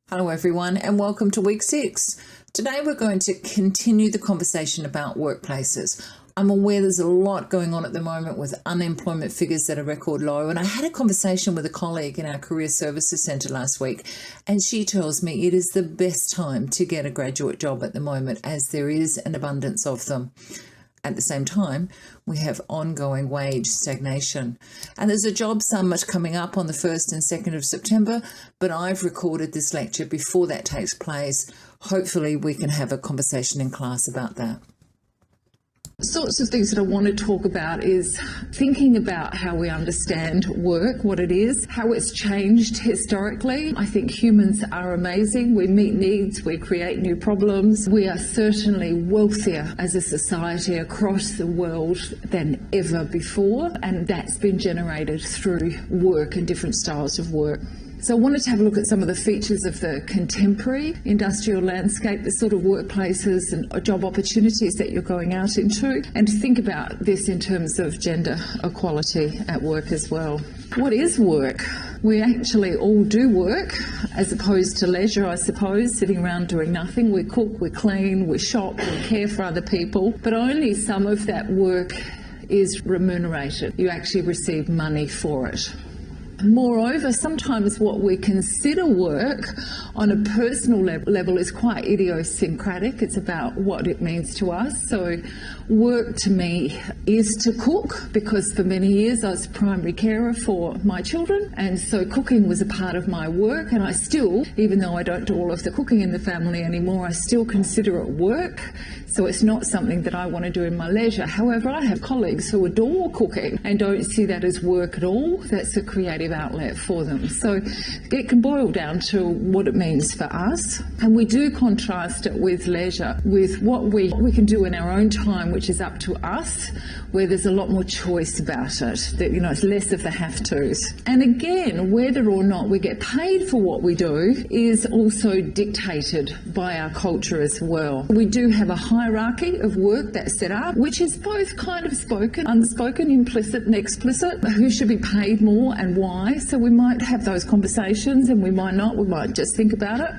Hello everyone and welcome to week 6. Today we're going to continue the conversation about workplaces. I'm aware there's a lot going on at the moment with unemployment figures that are record low, and I had a conversation with a colleague in our Career Services Centre last week, and she tells me it is the best time to get a graduate job at the moment as there is an abundance of them. At the same time, we have ongoing wage stagnation. And there's a job summit coming up on the 1st and 2nd of September, but I've recorded this lecture before that takes place. Hopefully we can have a conversation in class about that. Sorts of things that I want to talk about is thinking about how we understand work, what it is, how it's changed historically. I think humans are amazing. We meet needs, we create new problems. We are certainly wealthier as a society across the world than ever before, and that's been generated through work and different styles of work. So I wanted to have a look at some of the features of the contemporary industrial landscape, the sort of workplaces and job opportunities that you're going out into, and think about this in terms of gender equality at work as well. What is work? We actually all do work, as opposed to leisure, I suppose, sitting around doing nothing. We cook, we clean, we shop, we care for other people, but only some of that work is remunerated. You actually receive money for it. Moreover, sometimes what we consider work on a personal level is quite idiosyncratic. It's about what it means to us. So work to me is to cook, because for many years I was a primary carer for my children, and so cooking was a part of my work, and I still, even though I don't do all of the cooking in the family anymore, I still consider it work. So it's not something that I want to do in my leisure. However, I have colleagues who adore cooking and don't see that as work at all. That's a creative outlet for them. So it can boil down to what it means for us. And we do contrast it with leisure, with what we can do in our own time, which is up to us, where there's a lot more choice about it. That, it's less of the have-tos. And again, whether or not we get paid for what we do is also dictated by our culture as well. We do have a hierarchy of work that's set up, which is both kind of spoken, unspoken, implicit and explicit, who should be paid more and why. So we might have those conversations and we might not, we might just think about it.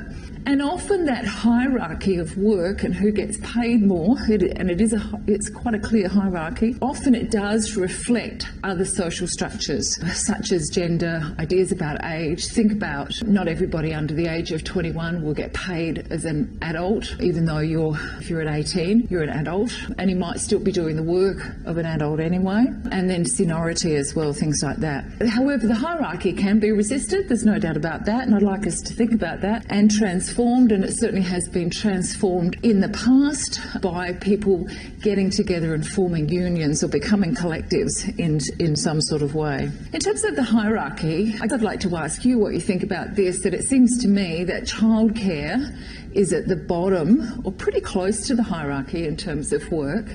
And often that hierarchy of work and who gets paid more, it's quite a clear hierarchy, often it does reflect other social structures, such as gender, ideas about age. Think about not everybody under the age of 21 will get paid as an adult, even though if you're at 18, you're an adult, and you might still be doing the work of an adult anyway. And then seniority as well, things like that. However, the hierarchy can be resisted, there's no doubt about that, and I'd like us to think about that and transformed, and it certainly has been transformed in the past by people getting together and forming unions or becoming collectives in some sort of way. In terms of the hierarchy, I'd like to ask you what you think about this, that it seems to me that childcare is at the bottom or pretty close to the hierarchy in terms of work,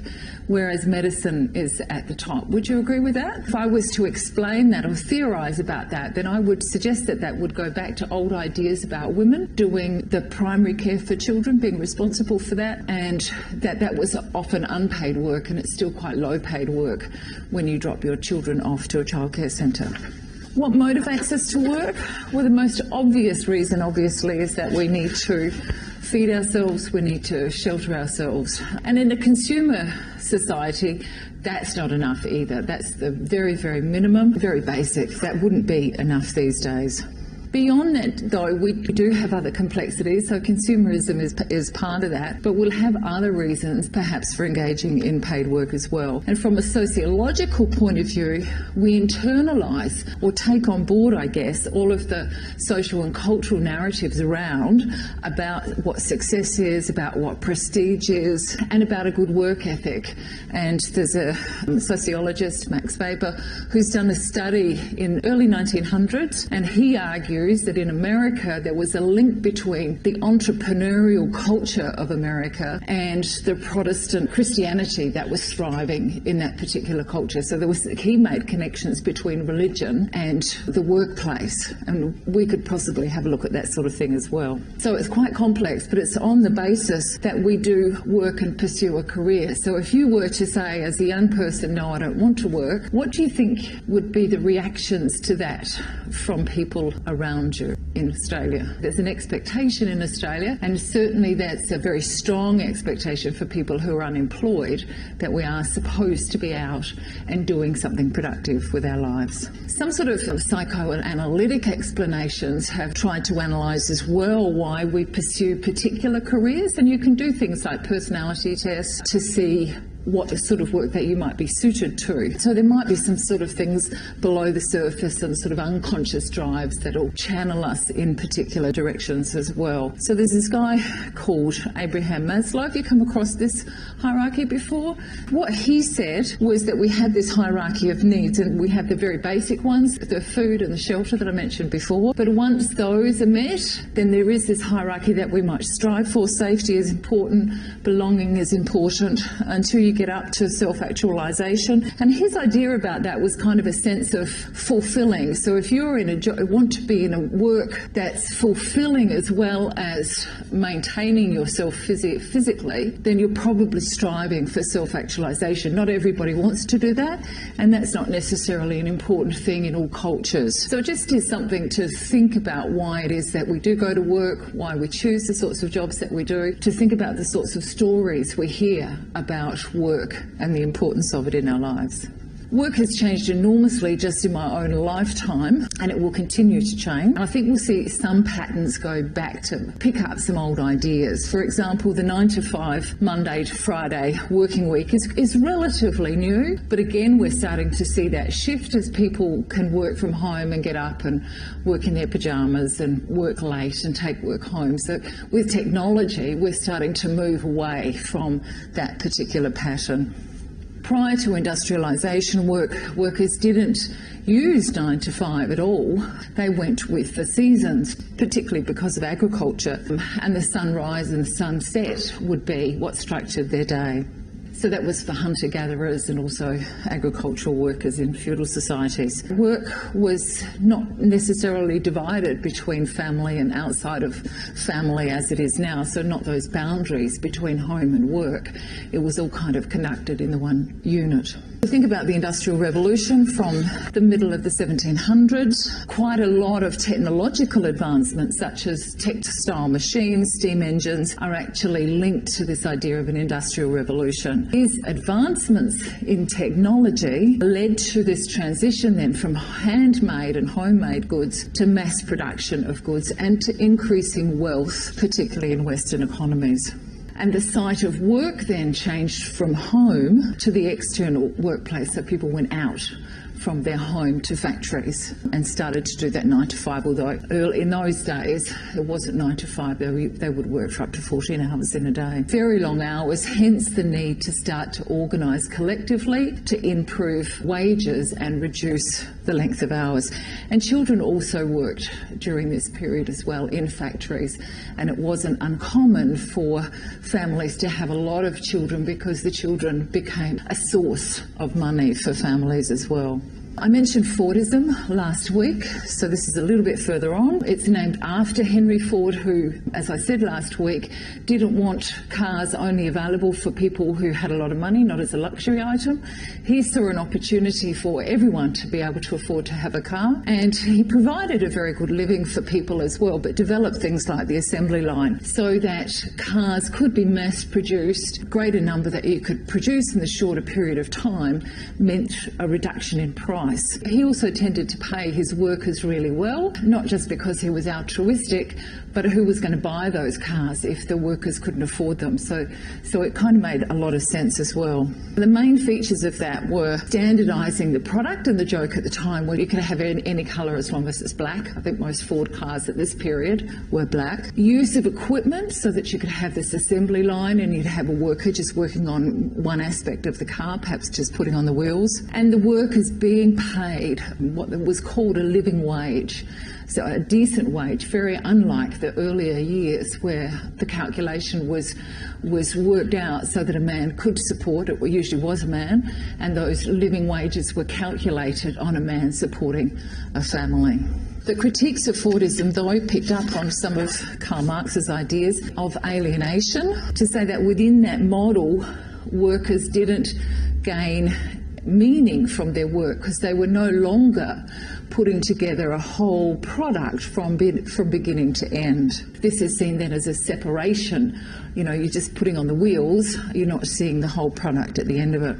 whereas medicine is at the top. Would you agree with that? If I was to explain that or theorise about that, then I would suggest that that would go back to old ideas about women doing the primary care for children, being responsible for that, and that was often unpaid work, and it's still quite low paid work when you drop your children off to a childcare centre. What motivates us to work? Well, the most obvious reason, obviously, is that we need to feed ourselves, we need to shelter ourselves. And in a consumer society, that's not enough either. That's the very, very minimum, very basic. That wouldn't be enough these days. Beyond that, though, we do have other complexities, so consumerism is part of that, but we'll have other reasons, perhaps, for engaging in paid work as well. And from a sociological point of view, we internalise or take on board, I guess, all of the social and cultural narratives around about what success is, about what prestige is, and about a good work ethic. And there's a sociologist, Max Weber, who's done a study in early 1900s, and he argues that in America there was a link between the entrepreneurial culture of America and the Protestant Christianity that was thriving in that particular culture. So he made connections between religion and the workplace, and we could possibly have a look at that sort of thing as well. So it's quite complex, but it's on the basis that we do work and pursue a career. So if you were to say as a young person, no, I don't want to work, what do you think would be the reactions to that from people around around you in Australia. There's an expectation in Australia, and certainly that's a very strong expectation for people who are unemployed, that we are supposed to be out and doing something productive with our lives. Some sort of psychoanalytic explanations have tried to analyse as well why we pursue particular careers, and you can do things like personality tests to see what sort of work that you might be suited to. So there might be some sort of things below the surface and sort of unconscious drives that'll channel us in particular directions as well. So there's this guy called Abraham Maslow. Have you come across this hierarchy before? What he said was that we had this hierarchy of needs, and we have the very basic ones, the food and the shelter that I mentioned before. But once those are met, then there is this hierarchy that we might strive for. Safety is important, belonging is important, until you get up to self-actualization. And his idea about that was kind of a sense of fulfilling. So if you're in a job, want to be in a work that's fulfilling as well as maintaining yourself physically, then you're probably striving for self-actualization. Not everybody wants to do that, and that's not necessarily an important thing in all cultures. So it just is something to think about, why it is that we do go to work, why we choose the sorts of jobs that we do, to think about the sorts of stories we hear about work and the importance of it in our lives. Work has changed enormously just in my own lifetime, and it will continue to change. I think we'll see some patterns go back to pick up some old ideas. For example, the 9 to 5, Monday to Friday working week is relatively new, but again, we're starting to see that shift as people can work from home and get up and work in their pyjamas and work late and take work home. So with technology, we're starting to move away from that particular pattern. Prior to industrialisation, workers didn't use 9 to 5 at all. They went with the seasons, particularly because of agriculture, and the sunrise and the sunset would be what structured their day. So that was for hunter-gatherers and also agricultural workers in feudal societies. Work was not necessarily divided between family and outside of family as it is now, so not those boundaries between home and work. It was all kind of conducted in the one unit. Think about the Industrial Revolution from the middle of the 1700s. Quite a lot of technological advancements, such as textile machines, steam engines, are actually linked to this idea of an industrial revolution. These advancements in technology led to this transition then from handmade and homemade goods to mass production of goods and to increasing wealth, particularly in Western economies. And the site of work then changed from home to the external workplace, so people went out from their home to factories and started to do that 9 to 5, although early in those days it wasn't 9 to 5, they would work for up to 14 hours in a day. Very long hours, hence the need to start to organise collectively to improve wages and reduce the length of hours. And children also worked during this period as well in factories, and it wasn't uncommon for families to have a lot of children because the children became a source of money for families as well. I mentioned Fordism last week, so this is a little bit further on. It's named after Henry Ford, who, as I said last week, didn't want cars only available for people who had a lot of money, not as a luxury item. He saw an opportunity for everyone to be able to afford to have a car, and he provided a very good living for people as well, but developed things like the assembly line so that cars could be mass produced. Greater number that you could produce in the shorter period of time meant a reduction in price. He also tended to pay his workers really well, not just because he was altruistic, but who was going to buy those cars if the workers couldn't afford them. So it kind of made a lot of sense as well. The main features of that were standardising the product, and the joke at the time where you could have any colour as long as it's black. I think most Ford cars at this period were black. Use of equipment so that you could have this assembly line and you'd have a worker just working on one aspect of the car, perhaps just putting on the wheels, and the workers being paid what was called a living wage. So a decent wage, very unlike the earlier years where the calculation was worked out so that a man could support, it usually was a man, and those living wages were calculated on a man supporting a family. The critiques of Fordism, though, picked up on some of Karl Marx's ideas of alienation, to say that within that model, workers didn't gain meaning from their work because they were no longer putting together a whole product from beginning to end. This is seen then as a separation. You know, you're just putting on the wheels, you're not seeing the whole product at the end of it.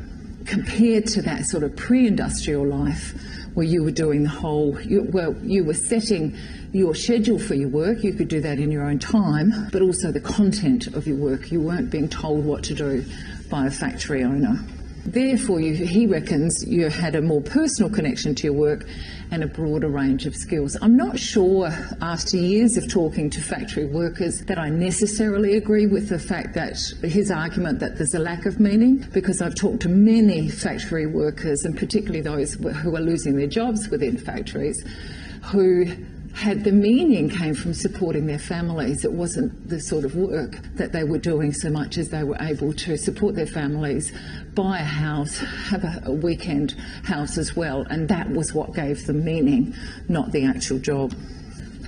Compared to that sort of pre-industrial life where you were doing the whole, you were setting your schedule for your work, you could do that in your own time, but also the content of your work. You weren't being told what to do by a factory owner. Therefore, he reckons you had a more personal connection to your work and a broader range of skills. I'm not sure, after years of talking to factory workers, that I necessarily agree with the fact that his argument that there's a lack of meaning, because I've talked to many factory workers, and particularly those who are losing their jobs within factories, who had the meaning came from supporting their families. It wasn't the sort of work that they were doing so much as they were able to support their families, buy a house, have a weekend house as well, and that was what gave them meaning, not the actual job.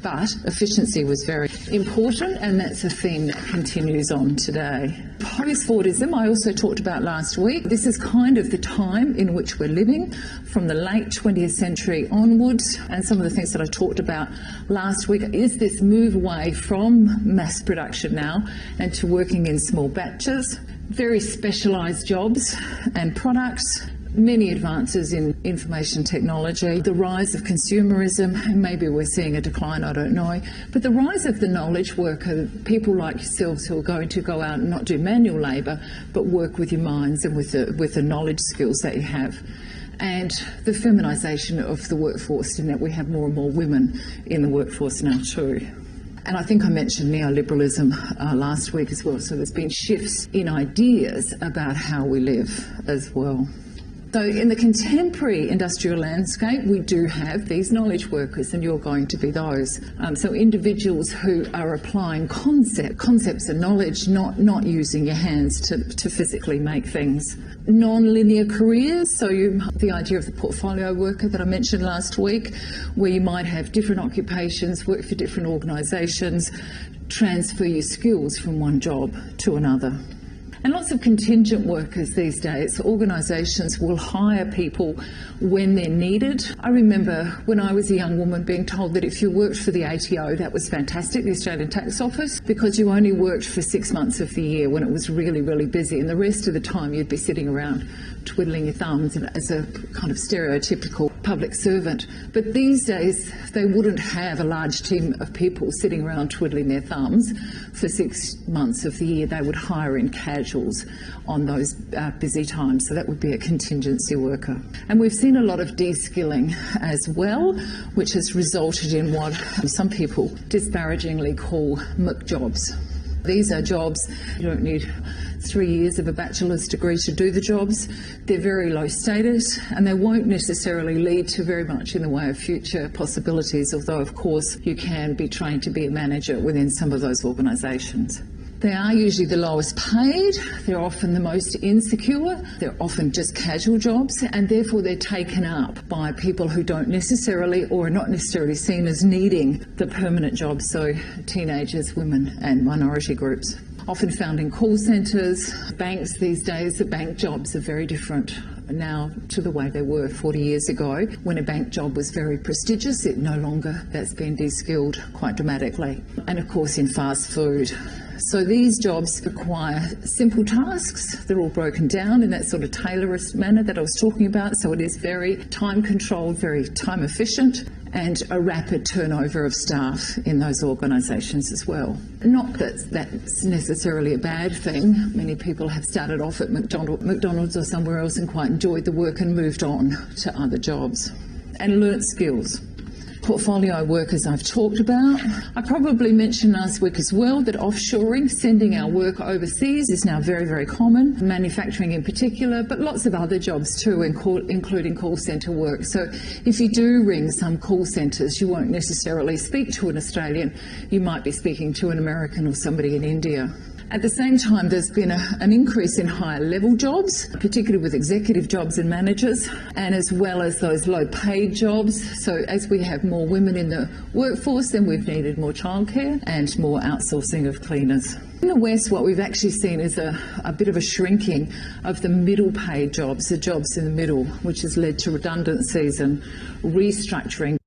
But efficiency was very important, and that's a theme that continues on today. Post-Fordism, I also talked about last week. This is kind of the time in which we're living from the late 20th century onwards, and some of the things that I talked about last week is this move away from mass production now and to working in small batches, very specialised jobs and products, many advances in information technology, the rise of consumerism, and maybe we're seeing a decline, I don't know, but the rise of the knowledge worker, people like yourselves who are going to go out and not do manual labour, but work with your minds and with the knowledge skills that you have. And the feminisation of the workforce, in that we have more and more women in the workforce now too. And I think I mentioned neoliberalism last week as well, so there's been shifts in ideas about how we live as well. So in the contemporary industrial landscape, we do have these knowledge workers, and you're going to be those. So individuals who are applying concepts of knowledge, not using your hands to physically make things. Non-linear careers, so the idea of the portfolio worker that I mentioned last week, where you might have different occupations, work for different organisations, transfer your skills from one job to another. And lots of contingent workers these days. Organisations will hire people when they're needed. I remember when I was a young woman being told that if you worked for the ATO, that was fantastic, the Australian Tax Office, because you only worked for 6 months of the year when it was really, really busy, and the rest of the time you'd be sitting around twiddling your thumbs as a kind of stereotypical public servant. But these days they wouldn't have a large team of people sitting around twiddling their thumbs for 6 months of the year. They would hire in casuals on those busy times, so that would be a contingency worker. And we've seen a lot of de-skilling as well, which has resulted in what some people disparagingly call McJobs. These are jobs you don't need 3 years of a bachelor's degree to do the jobs. They're very low status, and they won't necessarily lead to very much in the way of future possibilities, although of course you can be trained to be a manager within some of those organisations. They are usually the lowest paid, they're often the most insecure, they're often just casual jobs, and therefore they're taken up by people who don't necessarily, or are not necessarily seen as needing the permanent jobs, so teenagers, women and minority groups. Often found in call centres, banks these days. The bank jobs are very different now to the way they were 40 years ago, when a bank job was very prestigious. It no longer, that's been de-skilled quite dramatically. And of course in fast food. So these jobs require simple tasks. They're all broken down in that sort of tailorist manner that I was talking about. So it is very time controlled, very time efficient, and a rapid turnover of staff in those organisations as well. Not that that's necessarily a bad thing. Many people have started off at McDonald's or somewhere else and quite enjoyed the work and moved on to other jobs and learnt skills. Portfolio workers I've talked about. I probably mentioned last week as well that offshoring, sending our work overseas, is now very, very common, manufacturing in particular, but lots of other jobs too, including call centre work. So if you do ring some call centres, you won't necessarily speak to an Australian, you might be speaking to an American or somebody in India. At the same time, there's been an increase in higher level jobs, particularly with executive jobs and managers, and as well as those low paid jobs. So as we have more women in the workforce, then we've needed more childcare and more outsourcing of cleaners. In the West, what we've actually seen is a bit of a shrinking of the middle paid jobs, the jobs in the middle, which has led to redundancies and restructuring.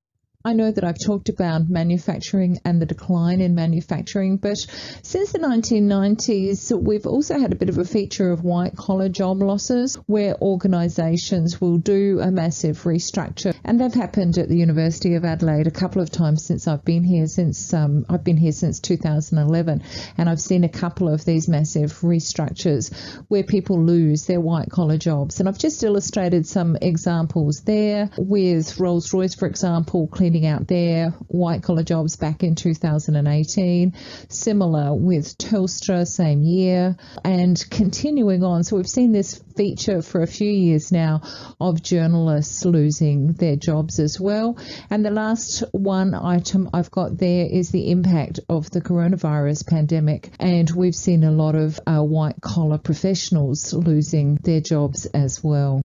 I know that I've talked about manufacturing and the decline in manufacturing, but since the 1990s, we've also had a bit of a feature of white-collar job losses where organisations will do a massive restructure. And they've happened at the University of Adelaide a couple of times since I've been here, since 2011. And I've seen a couple of these massive restructures where people lose their white-collar jobs. And I've just illustrated some examples there with Rolls-Royce, for example, cleaning out their white-collar jobs back in 2018. Similar with Telstra, same year, and continuing on. So we've seen this feature for a few years now of journalists losing their jobs as well. And the last one item I've got there is the impact of the coronavirus pandemic. And we've seen a lot of white-collar professionals losing their jobs as well.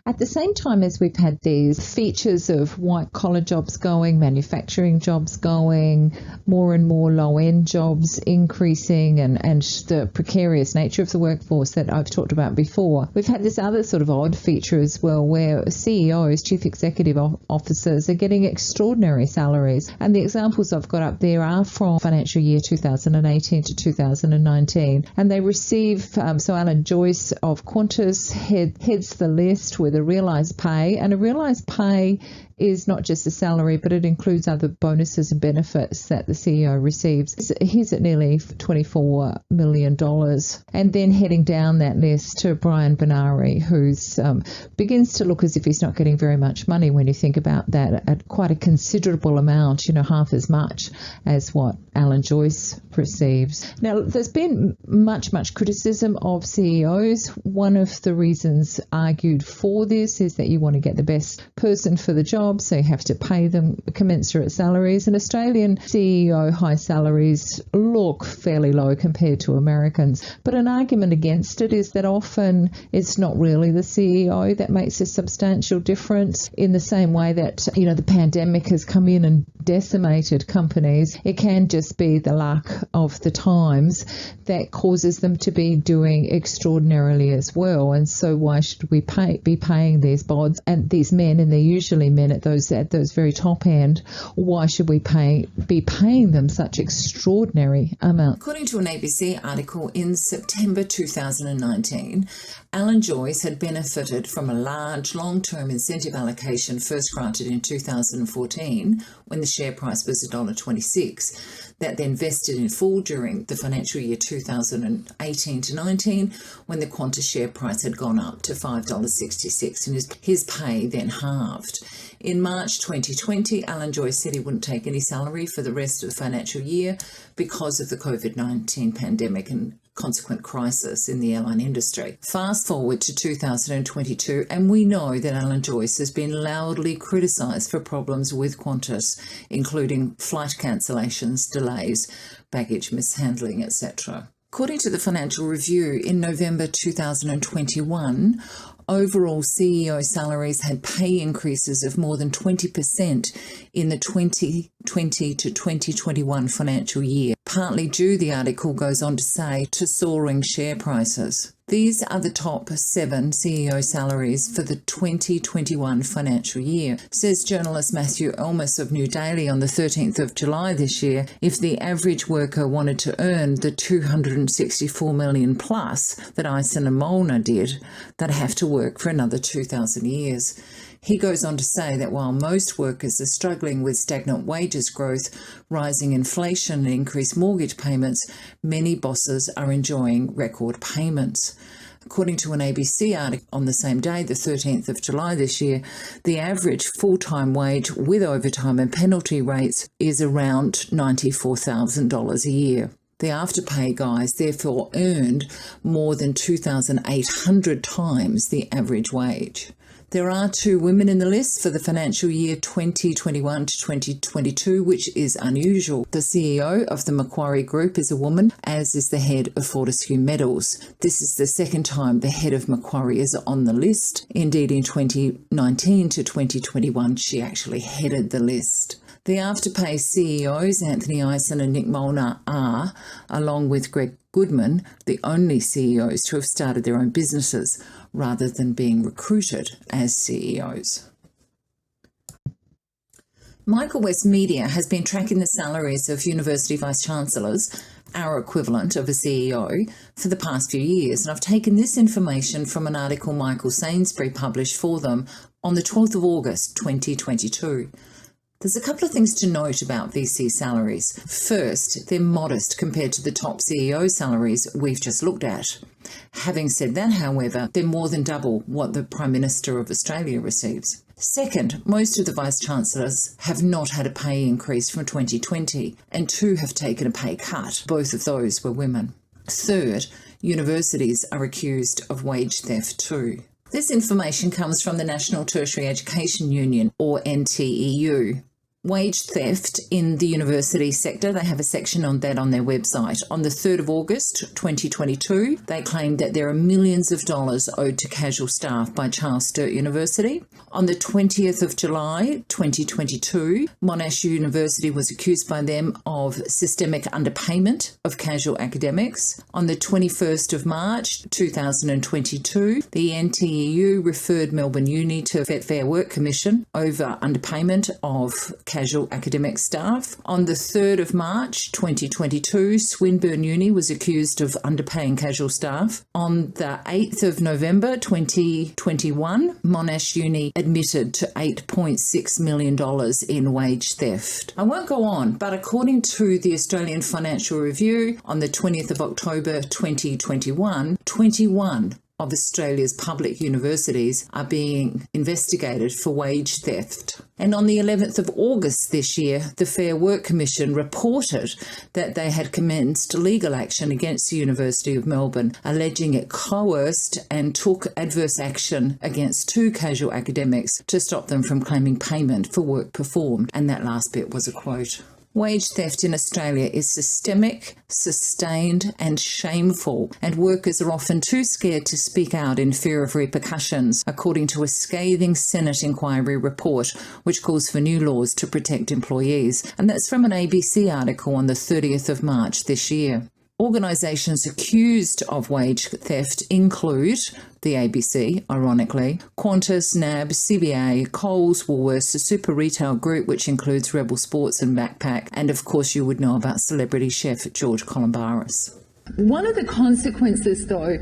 At the same time as we've had these features of white-collar jobs going, manufacturing jobs going, more and more low-end jobs increasing, and the precarious nature of the workforce that I've talked about before, we've had this other sort of odd feature as well where CEOs, chief executive officers, are getting extraordinary salaries. And the examples I've got up there are from financial year 2018 to 2019. And they receive, so Alan Joyce of Qantas heads the list with a realised pay, and a realised pay is not just a salary, but it includes other bonuses and benefits that the CEO receives. He's at nearly $24 million. And then heading down that list to Brian Benari, who's begins to look as if he's not getting very much money when you think about that, at quite a considerable amount, half as much as what Alan Joyce receives. Now, there's been much criticism of CEOs. One of the reasons argued for this is that you want to get the best person for the job, so you have to pay them commensurate salaries. And Australian CEO high salaries look fairly low compared to Americans. But an argument against it is that often it's not really the CEO that makes a substantial difference, in the same way that, the pandemic has come in and decimated companies. It can just be the luck of the times that causes them to be doing extraordinarily as well. And so why should we be paying these bods and these men, and they're usually men at those very top end, why should we be paying them such extraordinary amounts? According to an ABC article in September 2019, Alan Joyce had benefited from a large long-term incentive allocation first granted in 2014 when the share price was $1.26, that then vested in full during the financial year 2018 to 19 when the Qantas share price had gone up to $5.66 and his pay then halved. In March 2020, Alan Joyce said he wouldn't take any salary for the rest of the financial year because of the COVID-19 pandemic and consequent crisis in the airline industry. Fast forward to 2022, and we know that Alan Joyce has been loudly criticised for problems with Qantas, including flight cancellations, delays, baggage mishandling, etc. According to the Financial Review, in November 2021, overall CEO salaries had pay increases of more than 20% in the 2020 to 2021 financial year, partly due, the article goes on to say, to soaring share prices. These are the top 7 CEO salaries for the 2021 financial year. Says journalist Matthew Elmas of New Daily on the 13th of July this year, if the average worker wanted to earn the $264 million plus that Eisen and Molnar did, they'd have to work for another 2,000 years. He goes on to say that while most workers are struggling with stagnant wages growth, rising inflation and increased mortgage payments, many bosses are enjoying record payments. According to an ABC article on the same day, the 13th of July this year, the average full-time wage with overtime and penalty rates is around $94,000 a year. The Afterpay guys therefore earned more than 2,800 times the average wage. There are 2 women in the list for the financial year 2021 to 2022, which is unusual. The CEO of the Macquarie Group is a woman, as is the head of Fortescue Metals. This is the second time the head of Macquarie is on the list. Indeed, in 2019 to 2021, she actually headed the list. The Afterpay CEOs, Anthony Eisen and Nick Molnar, are, along with Greg Goodman, the only CEOs to have started their own businesses rather than being recruited as CEOs. Michael West Media has been tracking the salaries of university vice-chancellors, our equivalent of a CEO, for the past few years, and I've taken this information from an article Michael Sainsbury published for them on the 12th of August 2022. There's a couple of things to note about VC salaries. First, they're modest compared to the top CEO salaries we've just looked at. Having said that, however, they're more than double what the Prime Minister of Australia receives. Second, most of the Vice-Chancellors have not had a pay increase from 2020, and 2 have taken a pay cut. Both of those were women. Third, universities are accused of wage theft too. This information comes from the National Tertiary Education Union, or NTEU. Wage theft in the university sector, they have a section on that on their website. On the 3rd of August 2022, they claimed that there are millions of dollars owed to casual staff by Charles Sturt University. On the 20th of July 2022, Monash University was accused by them of systemic underpayment of casual academics. On the 21st of March 2022, the NTEU referred Melbourne Uni to Fair Work Commission over underpayment of casual academic staff. On the 3rd of March 2022, Swinburne Uni was accused of underpaying casual staff. On the 8th of November 2021, Monash Uni admitted to $8.6 million in wage theft. I won't go on, but according to the Australian Financial Review, on the 20th of October 2021, 21 of Australia's public universities are being investigated for wage theft. And on the 11th of August this year, the Fair Work Commission reported that they had commenced legal action against the University of Melbourne, alleging it coerced and took adverse action against 2 casual academics to stop them from claiming payment for work performed. And that last bit was a quote. Wage theft in Australia is systemic, sustained and shameful, and workers are often too scared to speak out in fear of repercussions, according to a scathing Senate inquiry report which calls for new laws to protect employees. And that's from an ABC article on the 30th of March this year. Organisations accused of wage theft include the ABC, ironically, Qantas, NAB, CBA, Coles, Woolworths, the Super Retail Group, which includes Rebel Sports and Macpac, and of course you would know about celebrity chef George Columbaris. One of the consequences, though,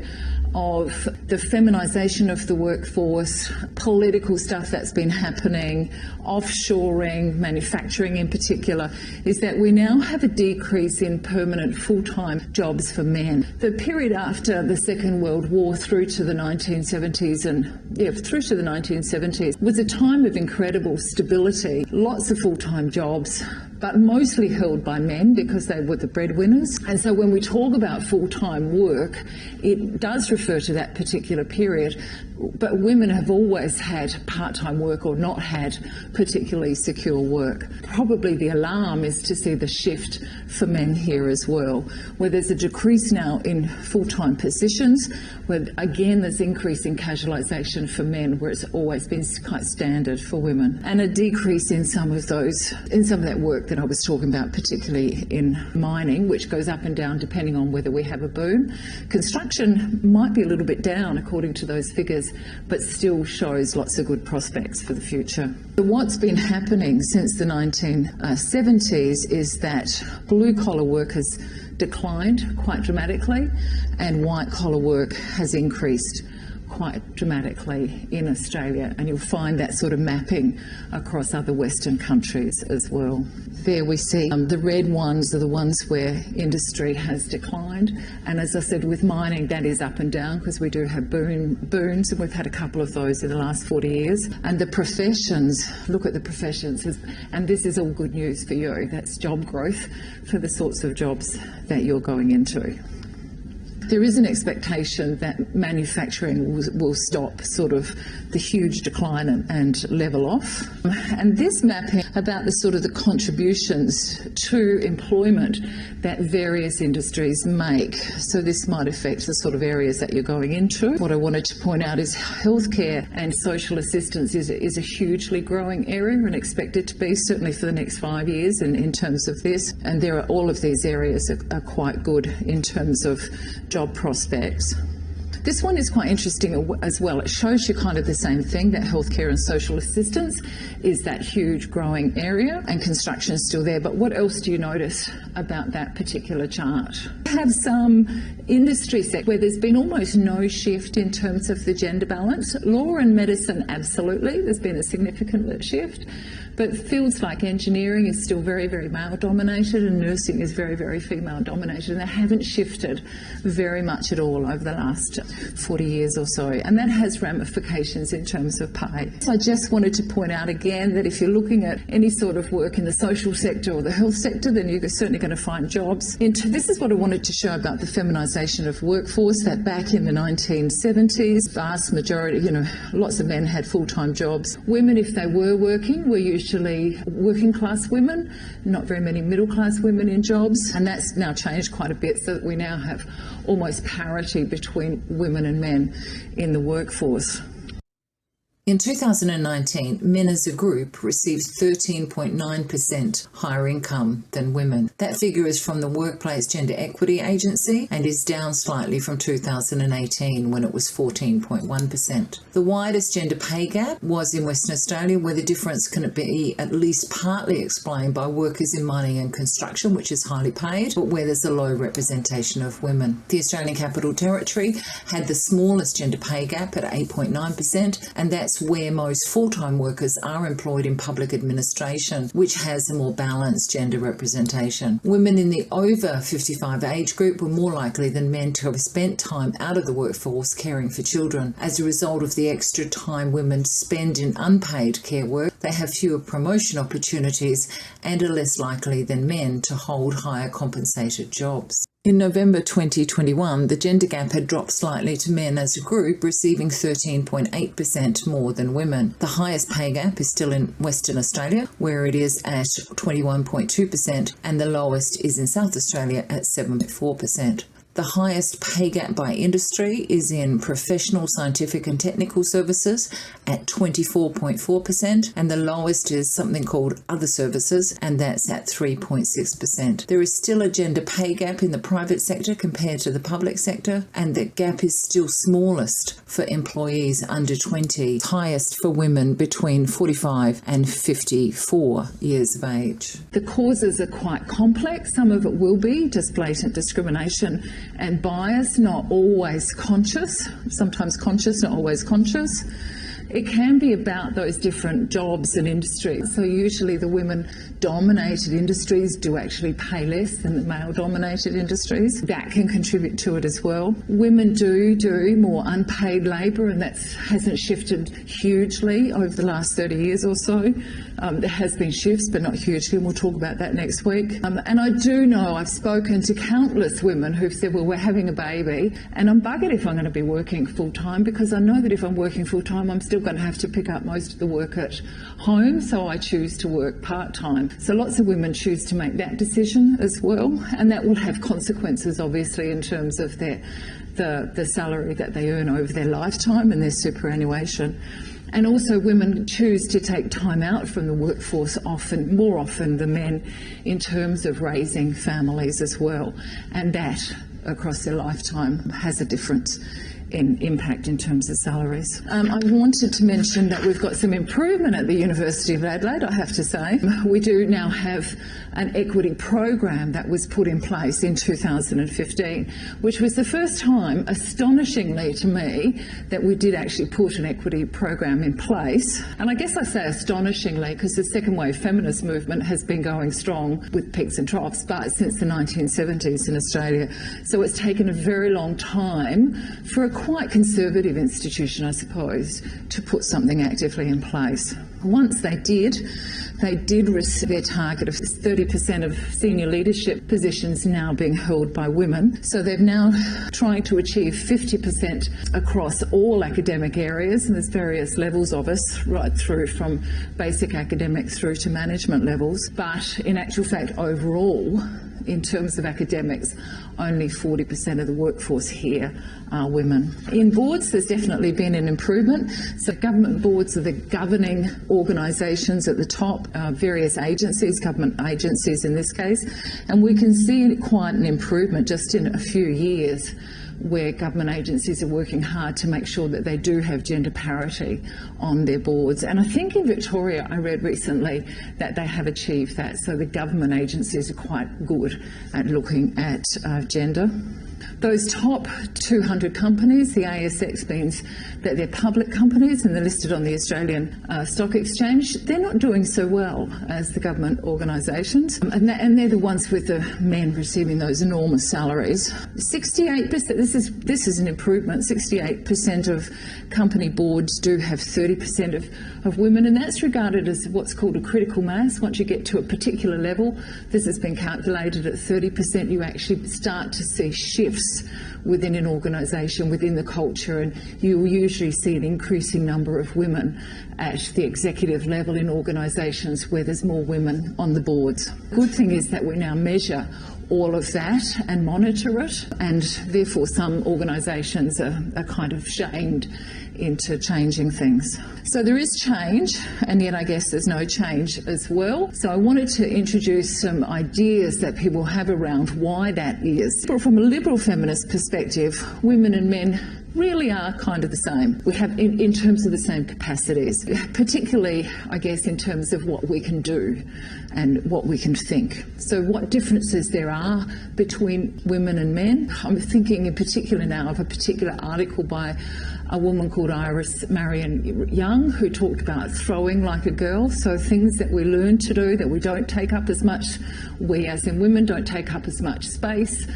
of the feminisation of the workforce, political stuff that's been happening, offshoring, manufacturing in particular, is that we now have a decrease in permanent full-time jobs for men. The period after the Second World War through to the 1970s was a time of incredible stability, lots of full-time jobs, but mostly held by men because they were the breadwinners. And so when we talk about full-time work, it does refer to that particular period, but women have always had part-time work or not had particularly secure work. Probably the alarm is to see the shift for men here as well, where there's a decrease now in full-time positions, where again there's increase in casualisation for men, where it's always been quite standard for women, and a decrease in some of that work that I was talking about, particularly in mining, which goes up and down depending on whether we have a boom. Construction might be a little bit down according to those figures, but still shows lots of good prospects for the future. What's been happening since the 1970s is that blue-collar work has declined quite dramatically and white-collar work has increased quite dramatically in Australia, and you'll find that sort of mapping across other Western countries as well. There we see the red ones are the ones where industry has declined, and as I said, with mining that is up and down because we do have booms, and we've had a couple of those in the last 40 years. And the professions, look at the professions, and this is all good news for you. That's job growth for the sorts of jobs that you're going into. There is an expectation that manufacturing will stop sort of the huge decline and level off. And this mapping about the contributions to employment that various industries make. So this might affect the sort of areas that you're going into. What I wanted to point out is healthcare and social assistance is a hugely growing area and expected to be certainly for the next 5 years in terms of this. And there are all of these areas are quite good in terms of job prospects. This one is quite interesting as well. It shows you kind of the same thing, that healthcare and social assistance is that huge growing area, and construction is still there. But what else do you notice about that particular chart? We have some industry sectors where there's been almost no shift in terms of the gender balance. Law and medicine, absolutely, there's been a significant shift. But fields like engineering is still very, very male-dominated, and nursing is very, very female-dominated, and they haven't shifted very much at all over the last 40 years or so, and that has ramifications in terms of pay. So I just wanted to point out again that if you're looking at any sort of work in the social sector or the health sector, then you're certainly going to find jobs. This is what I wanted to show about the feminisation of workforce, that back in the 1970s, vast majority, lots of men had full-time jobs. Women, if they were working, were usually working class women, not very many middle class women in jobs, and that's now changed quite a bit so that we now have almost parity between women and men in the workforce. In 2019, men as a group received 13.9% higher income than women. That figure is from the Workplace Gender Equity Agency and is down slightly from 2018 when it was 14.1%. The widest gender pay gap was in Western Australia, where the difference can be at least partly explained by workers in mining and construction, which is highly paid, but where there's a low representation of women. The Australian Capital Territory had the smallest gender pay gap at 8.9%, and that's where most full-time workers are employed in public administration, which has a more balanced gender representation. Women in the over 55 age group were more likely than men to have spent time out of the workforce caring for children. As a result of the extra time women spend in unpaid care work, they have fewer promotion opportunities and are less likely than men to hold higher compensated jobs. In November 2021, the gender gap had dropped slightly to men as a group, receiving 13.8% more than women. The highest pay gap is still in Western Australia, where it is at 21.2%, and the lowest is in South Australia at 7.4%. The highest pay gap by industry is in professional, scientific and technical services at 24.4%, and the lowest is something called other services, and that's at 3.6%. There is still a gender pay gap in the private sector compared to the public sector, and the gap is still smallest for employees under 20, highest for women between 45 and 54 years of age. The causes are quite complex. Some of it will be just blatant discrimination and bias, not always conscious, sometimes conscious, not always conscious. It can be about those different jobs and industries. So usually the women-dominated industries do actually pay less than the male-dominated industries. That can contribute to it as well. Women do more unpaid labour, and that hasn't shifted hugely over the last 30 years or so. There has been shifts, but not hugely, and we'll talk about that next week. And I do know I've spoken to countless women who've said, well, we're having a baby, and I'm buggered if I'm going to be working full-time, because I know that if I'm working full-time, I'm still going to have to pick up most of the work at home, so I choose to work part-time. So lots of women choose to make that decision as well, and that will have consequences, obviously, in terms of the salary that they earn over their lifetime and their superannuation. And also women choose to take time out from the workforce more often than men in terms of raising families as well. And that, across their lifetime, has a difference in impact in terms of salaries. I wanted to mention that we've got some improvement at the University of Adelaide, I have to say. We do now have an equity program that was put in place in 2015, which was the first time, astonishingly to me, that we did actually put an equity program in place. And I guess I say astonishingly because the second wave feminist movement has been going strong with peaks and troughs, but since the 1970s in Australia. So it's taken a very long time for a quite conservative institution, I suppose, to put something actively in place. Once they did receive their target of 30% of senior leadership positions now being held by women. So they're now trying to achieve 50% across all academic areas, and there's various levels of us, right through from basic academic through to management levels. But in actual fact, overall, in terms of academics, only 40% of the workforce here are women. In boards, there's definitely been an improvement. So government boards are the governing organisations at the top, various agencies, government agencies in this case, and we can see quite an improvement just in a few years, where government agencies are working hard to make sure that they do have gender parity on their boards. And I think in Victoria, I read recently that they have achieved that. So the government agencies are quite good at looking at gender. Those top 200 companies, the ASX means that they're public companies and they're listed on the Australian Stock Exchange. They're not doing so well as the government organisations, and they're the ones with the men receiving those enormous salaries. 68%, this is an improvement, 68% of company boards do have 30% of women, and that's regarded as what's called a critical mass. Once you get to a particular level, this has been calculated at 30%, you actually start to see shifts within an organisation, within the culture, and you will usually see an increasing number of women at the executive level in organisations where there's more women on the boards. The good thing is that we now measure all of that and monitor it, and therefore some organisations are kind of shamed into changing things. So there is change, and yet I guess there's no change as well. So I wanted to introduce some ideas that people have around why that is. But from a liberal feminist perspective, women and men really are kind of the same. We have in terms of the same capacities, particularly, I guess, in terms of what we can do and what we can think. So what differences there are between women and men. I'm thinking in particular now of a particular article by a woman called Iris Marion Young, who talked about throwing like a girl. So things that we learn to do that we don't take up as much, we as in women don't take up as much space.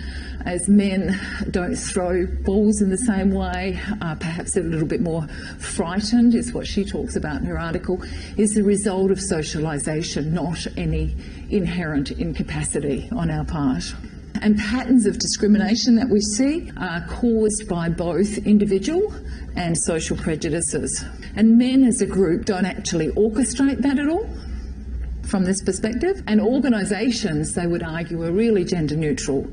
As men don't throw balls in the same way, perhaps a little bit more frightened, is what she talks about in her article, is the result of socialisation, not any inherent incapacity on our part. And patterns of discrimination that we see are caused by both individual and social prejudices. And men as a group don't actually orchestrate that at all from this perspective. And organisations, they would argue, are really gender neutral.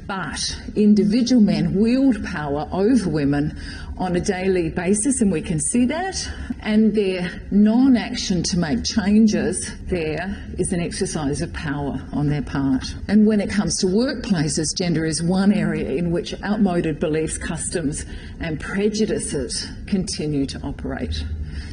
But individual men wield power over women on a daily basis, and we can see that. And their non-action to make changes there is an exercise of power on their part. And when it comes to workplaces, gender is one area in which outmoded beliefs, customs and prejudices continue to operate.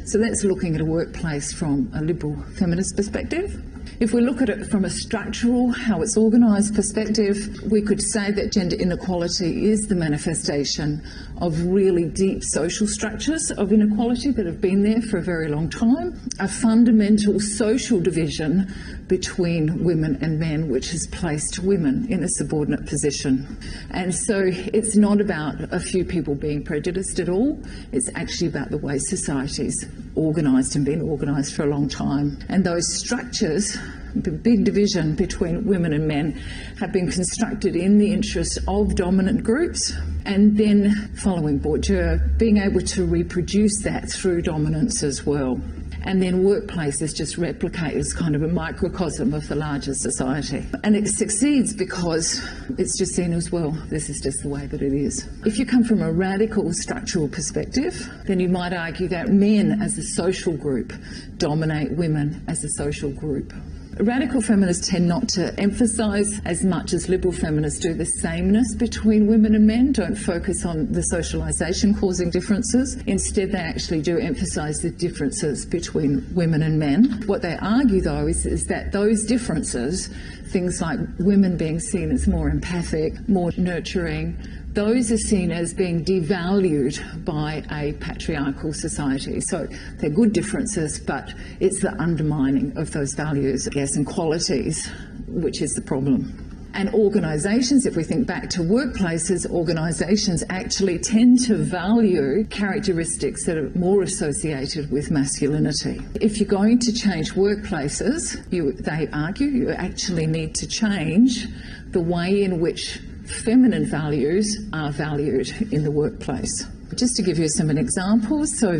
So that's looking at a workplace from a liberal feminist perspective. If we look at it from a structural, how it's organised perspective, we could say that gender inequality is the manifestation of really deep social structures of inequality that have been there for a very long time, a fundamental social division between women and men which has placed women in a subordinate position. And so it's not about a few people being prejudiced at all, it's actually about the way society's organised and been organised for a long time. And those structures, the big division between women and men, have been constructed in the interest of dominant groups, and then following Bourdieu, being able to reproduce that through dominance as well. And then workplaces just replicate as kind of a microcosm of the larger society. And it succeeds because it's just seen as, well, this is just the way that it is. If you come from a radical structural perspective, then you might argue that men as a social group dominate women as a social group. Radical feminists tend not to emphasise as much as liberal feminists do the sameness between women and men, don't focus on the socialisation causing differences. Instead, they actually do emphasise the differences between women and men. What they argue, though, is that those differences, things like women being seen as more empathic, more nurturing, those are seen as being devalued by a patriarchal society. So they're good differences, but it's the undermining of those values, I guess, and qualities, which is the problem. And organisations, if we think back to workplaces, organisations actually tend to value characteristics that are more associated with masculinity. If you're going to change workplaces, they argue you actually need to change the way in which feminine values are valued in the workplace. Just to give you some examples, so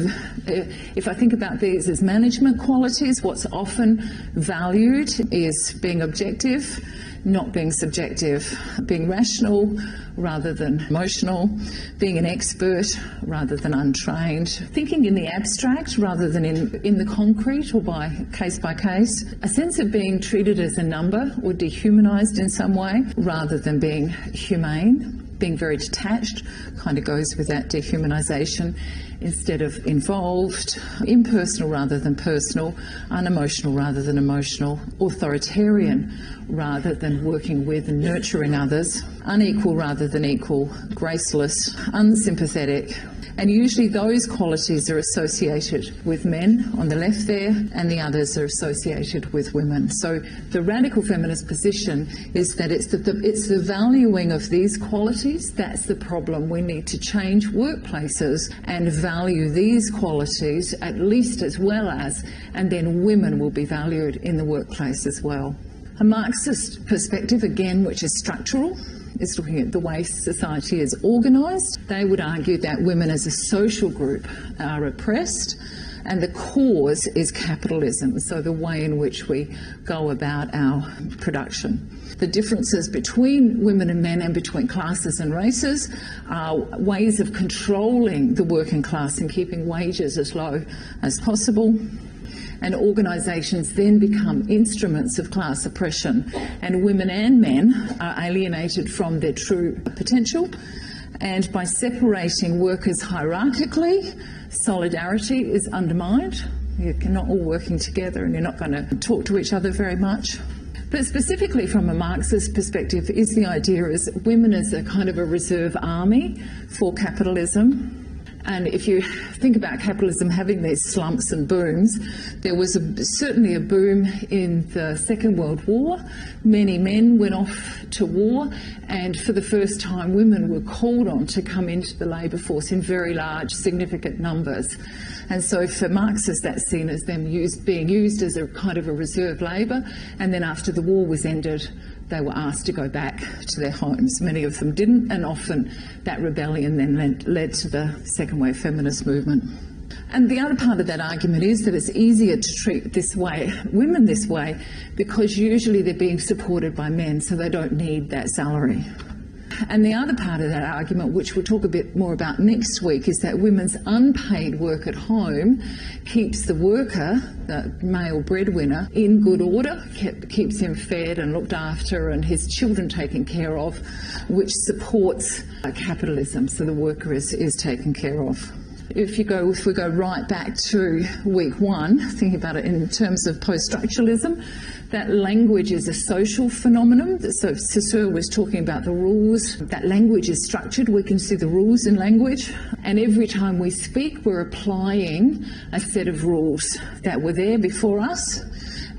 if I think about these as management qualities, what's often valued is being objective, not being subjective, being rational rather than emotional, being an expert rather than untrained, thinking in the abstract rather than in the concrete or by case, a sense of being treated as a number or dehumanised in some way rather than being humane. Being very detached kind of goes with that dehumanisation, instead of involved, impersonal rather than personal, unemotional rather than emotional, authoritarian rather than working with and nurturing others, unequal rather than equal, graceless, unsympathetic. And usually those qualities are associated with men on the left there, and the others are associated with women. So the radical feminist position is that it's the valuing of these qualities that's the problem. We need to change workplaces and value these qualities at least as well as, and then women will be valued in the workplace as well. A Marxist perspective, again, which is structural, is looking at the way society is organised. They would argue that women as a social group are oppressed, and the cause is capitalism, so the way in which we go about our production. The differences between women and men and between classes and races are ways of controlling the working class and keeping wages as low as possible. And organisations then become instruments of class oppression, and women and men are alienated from their true potential. And by separating workers hierarchically, solidarity is undermined. You're not all working together and you're not going to talk to each other very much. But specifically from a Marxist perspective is the idea is women as a kind of a reserve army for capitalism. And if you think about capitalism having these slumps and booms, there was certainly a boom in the Second World War. Many men went off to war, and for the first time women were called on to come into the labour force in very large, significant numbers. And so for Marxists, that's seen as them being used as a kind of a reserve labour, and then after the war was ended, they were asked to go back to their homes. Many of them didn't, and often that rebellion then led to the second wave feminist movement. And the other part of that argument is that it's easier to treat women this way, because usually they're being supported by men, so they don't need that salary. And the other part of that argument, which we'll talk a bit more about next week, is that women's unpaid work at home keeps the worker, the male breadwinner, in good order, keeps him fed and looked after and his children taken care of, which supports capitalism, so the worker is taken care of. If we go right back to week one, thinking about it in terms of post-structuralism, that language is a social phenomenon. So Saussure was talking about the rules. That language is structured. We can see the rules in language. And every time we speak, we're applying a set of rules that were there before us.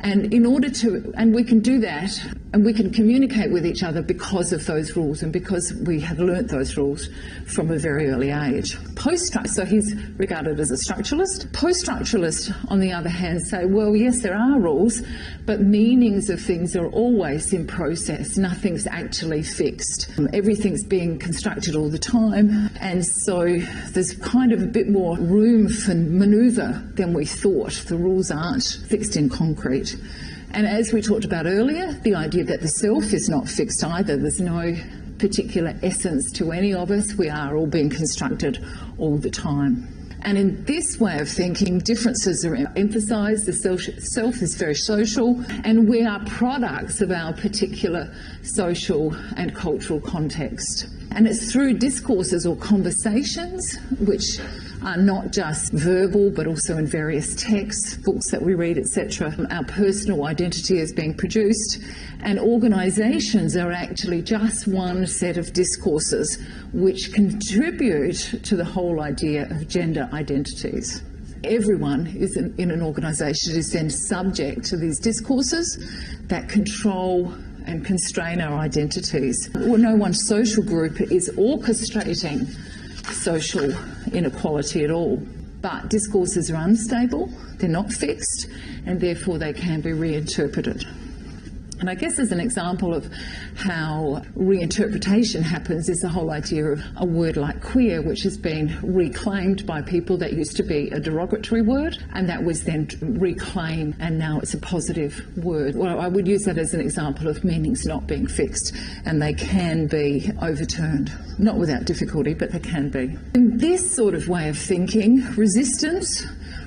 And we can do that, and we can communicate with each other because of those rules and because we have learnt those rules from a very early age. So he's regarded as a structuralist. Post-structuralists, on the other hand, say, well, yes, there are rules, but meanings of things are always in process. Nothing's actually fixed. Everything's being constructed all the time, and so there's kind of a bit more room for manoeuvre than we thought. The rules aren't fixed in concrete. And as we talked about earlier, the idea that the self is not fixed either. There's no particular essence to any of us. We are all being constructed all the time. And in this way of thinking, differences are emphasised. The self is very social, and we are products of our particular social and cultural context. And it's through discourses or conversations, which are not just verbal but also in various texts, books that we read, etc. Our personal identity is being produced, and organisations are actually just one set of discourses which contribute to the whole idea of gender identities. Everyone is in an organisation is then subject to these discourses that control and constrain our identities. Well, no one social group is orchestrating social inequality at all. But discourses are unstable, they're not fixed, and therefore they can be reinterpreted. And I guess as an example of how reinterpretation happens is the whole idea of a word like queer, which has been reclaimed by people that used to be a derogatory word, and that was then reclaimed, and now it's a positive word. Well, I would use that as an example of meanings not being fixed, and they can be overturned. Not without difficulty, but they can be. In this sort of way of thinking, resistance,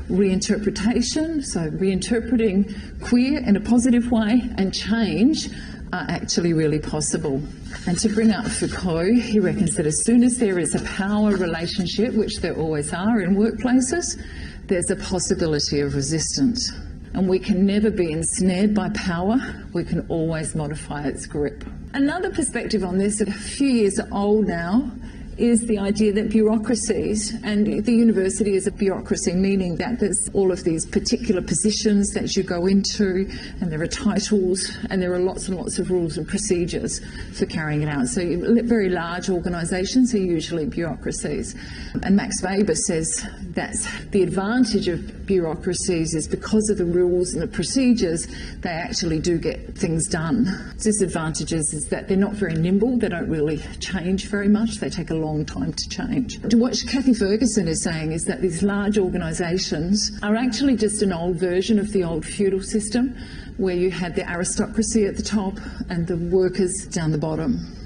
reinterpretation, so reinterpreting queer in a positive way, and change are actually really possible. And to bring up Foucault, he reckons that as soon as there is a power relationship, which there always are in workplaces, there's a possibility of resistance. And we can never be ensnared by power, we can always modify its grip. Another perspective on this, a few years old now, is the idea that bureaucracies, and the university is a bureaucracy, meaning that there's all of these particular positions that you go into, and there are titles, and there are lots and lots of rules and procedures for carrying it out. So very large organisations are usually bureaucracies. And Max Weber says that's the advantage of bureaucracies is because of the rules and the procedures, they actually do get things done. Disadvantages is that they're not very nimble, they don't really change very much, they take a long time to change. What Cathy Ferguson is saying is that these large organisations are actually just an old version of the old feudal system where you had the aristocracy at the top and the workers down the bottom.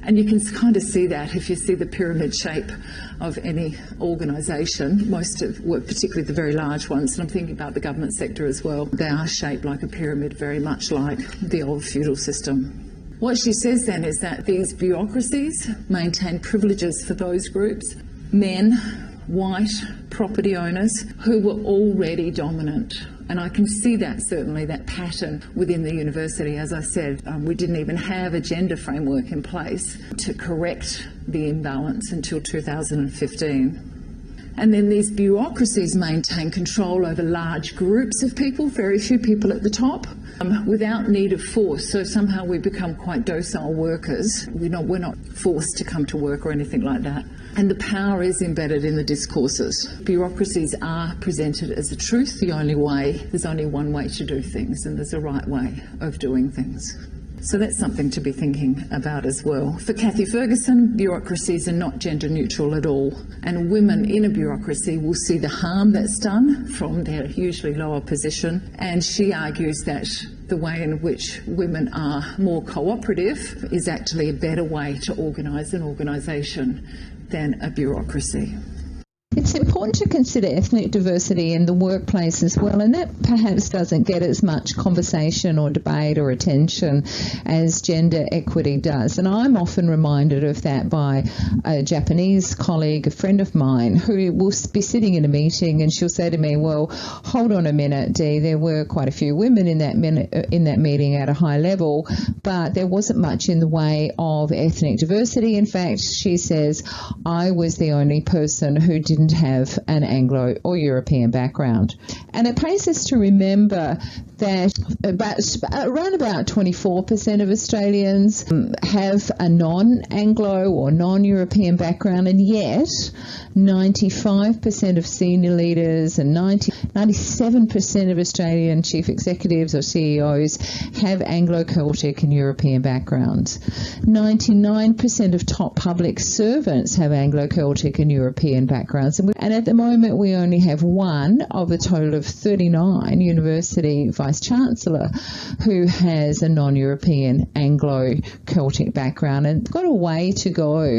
And you can kind of see that if you see the pyramid shape of any organisation, most of, well, particularly the very large ones, and I'm thinking about the government sector as well, they are shaped like a pyramid, very much like the old feudal system. What she says then is that these bureaucracies maintain privileges for those groups, men, white property owners, who were already dominant. And I can see that, certainly, that pattern within the university. As I said, we didn't even have a gender framework in place to correct the imbalance until 2015. And then these bureaucracies maintain control over large groups of people, very few people at the top, without need of force. So somehow we become quite docile workers. We're not forced to come to work or anything like that. And the power is embedded in the discourses. Bureaucracies are presented as the truth, the only way. There's only one way to do things, and there's a right way of doing things. So that's something to be thinking about as well. For Cathy Ferguson, bureaucracies are not gender neutral at all, and women in a bureaucracy will see the harm that's done from their usually lower position, and she argues that the way in which women are more cooperative is actually a better way to organise an organisation than a bureaucracy. It's important to consider ethnic diversity in the workplace as well, and that perhaps doesn't get as much conversation or debate or attention as gender equity does. And I'm often reminded of that by a Japanese colleague, a friend of mine, who will be sitting in a meeting and she'll say to me, well, hold on a minute, Dee, there were quite a few women in that meeting at a high level, but there wasn't much in the way of ethnic diversity. In fact, she says, I was the only person who didn't have an Anglo or European background. And it pays us to remember that around about 24% of Australians have a non-Anglo or non-European background, and yet 95% of senior leaders and 97% of Australian chief executives or CEOs have Anglo-Celtic and European backgrounds. 99% of top public servants have Anglo-Celtic and European backgrounds. And at the moment, we only have one of a total of 39 university vice-chancellor who has a non-European Anglo-Celtic background. And it's got a way to go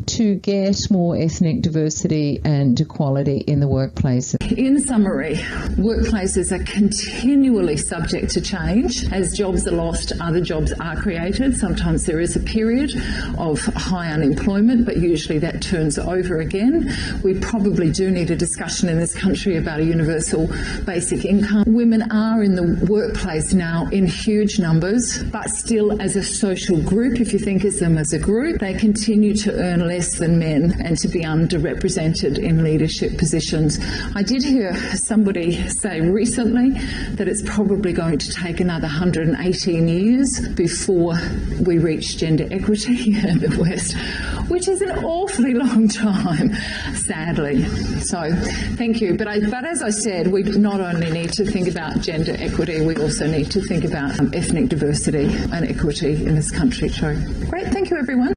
to get more ethnic diversity and equality in the workplace. In summary, workplaces are continually subject to change. As jobs are lost, other jobs are created. Sometimes there is a period of high unemployment, but usually that turns over again. We probably probably do need a discussion in this country about a universal basic income. Women are in the workplace now in huge numbers, but still as a social group, if you think of them as a group, they continue to earn less than men and to be underrepresented in leadership positions. I did hear somebody say recently that it's probably going to take another 118 years before we reach gender equity in the West, which is an awfully long time, sadly. So thank you. But as I said, we not only need to think about gender equity, we also need to think about ethnic diversity and equity in this country too. Great, thank you everyone.